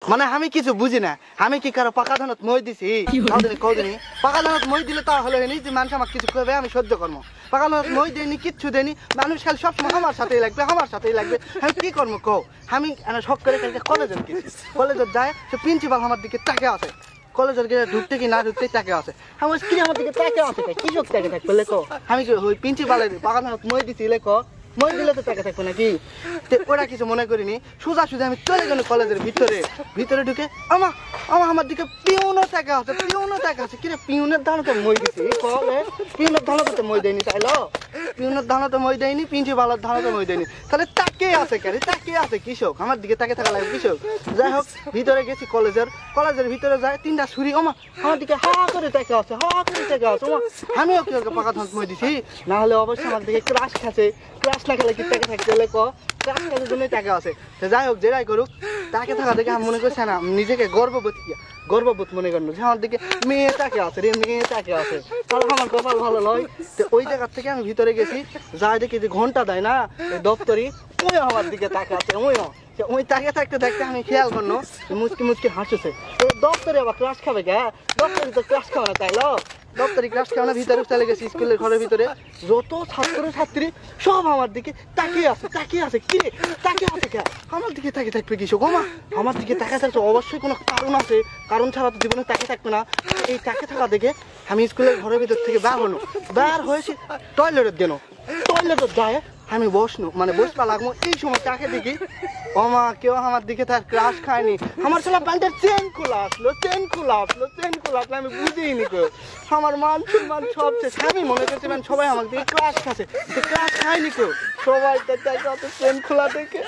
মানে আমি কিছু বুঝি না, আমি কি কারো পাকা ধানত মই দিছি? কদিনই পাকা ধানত মই দিলে তাহলে যে মানুষ আমাকে কিছু করবে আমি সহ্য করবো। পাকা ধানত মই দেয়নি, কিচ্ছু দেয়নি, মানুষ খালি সবসময় আমার সাথেই লাগবে, আমার সাথেই লাগবে। আমি কি করবো কও? আমি শখ করে কালকে কলেজে গেছি, কলেজে যায় সে প্রিন্সিপাল আমার দিকে তাকে আছে, কলেজের গিয়ে ঢুকতে কি না ঢুকতে তাকে আছে। আমার স্ত্রী আমার দিকে তাকে আছে, কি শোক তাকে থাকবে লেখো? আমি কি ওই প্রিন্সিপালের পাকা ধানত মই দিছি লেখো? মই দিলে তো টাকা থাকবো নাকি? ওরা কিছু মনে করিনি, সোজা সোজা আমি চলে গেল কলেজের ভিতরে ঢুকে আমার দিকে পিউনও টাকা আছে, পিউনও টাকা আছে। কিরে পিউনের ধান তো মই দিছি, পিউনের ধান তো মই দেয়নি, তাইলো পিউনের ধান তো মই দেয়নি, প্রিন্সিপালের ধান তো মই দেয়নি, তাহলে তাকে আছে কেন? তাকে আছে কৃষক, আমার দিকে তাকে থাকা লাগে কৃষক। যাই হোক ভিতরে গেছি কলেজের ভিতরে যায় তিনটা ছুরি, আমার দিকে হা করে টাকা আছে, হা করে টাকা আছে। আমিও কি পাকা ধান মই দিছি? না হলে অবশ্যই আমার দিকে ক্রাশ খাচ্ছে, ক্রাশ না খেলে কি টাকা থাকতে হলে ক্রাশ খাওয়ার জন্যই টাকা আছে। যাই হোক যেটাই করুক, তাকে থাকা দেখে আমি মনে করছি না নিজেকে গর্ববোধ মনে করলো যে আমার দিকে মেয়ে তাকে আছে রে, মেয়ে তাকে আছে, তাহলে আমার কপাল ভালো নয়। তো ওই জায়গার থেকে আমি ভিতরে গেছি, যাই দেখি যে ঘন্টা দেয় না দপ্তরি, ওই আমার দিকে তাকে আছে, ওই তাকে থাকতে থাকতে আমি খেয়াল করলো মুচকি হাসছে। দপ্তরে আবার ক্রাশ খাবে কে? দপ্তরি তো ক্রাশ খাবে না, তাইলো দপ্তরি ক্লাস কেমন ভিতরে চলে গেছি, স্কুলের ঘরের ভিতরে যত ছাত্রছাত্রী সব আমার দিকে তাকিয়ে আছে কি তাকে আছে কে? আমার দিকে তাকিয়ে থাকবে কিছু গোমা? আমার দিকে তাকিয়ে থাকছে অবশ্যই কোনো কারণ আছে, কারণ ছাড়া তো জীবনে তাকিয়ে থাকবে না। এই তাকে থাকা দেখে আমি স্কুলের ঘরের ভিতর থেকে বার হয়েছি টয়লেটের জন্য। টয়লেটের যায় আমি বসবা লাগবো, এই সময় তাকে দেখি কেউ আমার দিকে তার ক্রাশ খায়নি। আমার ছেলে প্যান্টের চেন খোলা আসলো, আমি বুঝিনি কেউ। আমার মান সম্মান সব শেষ। আমি মনে করছি সবাই আমার দিকে ক্রাশ খাচ্ছে, ক্রাশ খায়নি কেউ, সবাই তার চেন খোলা দেখে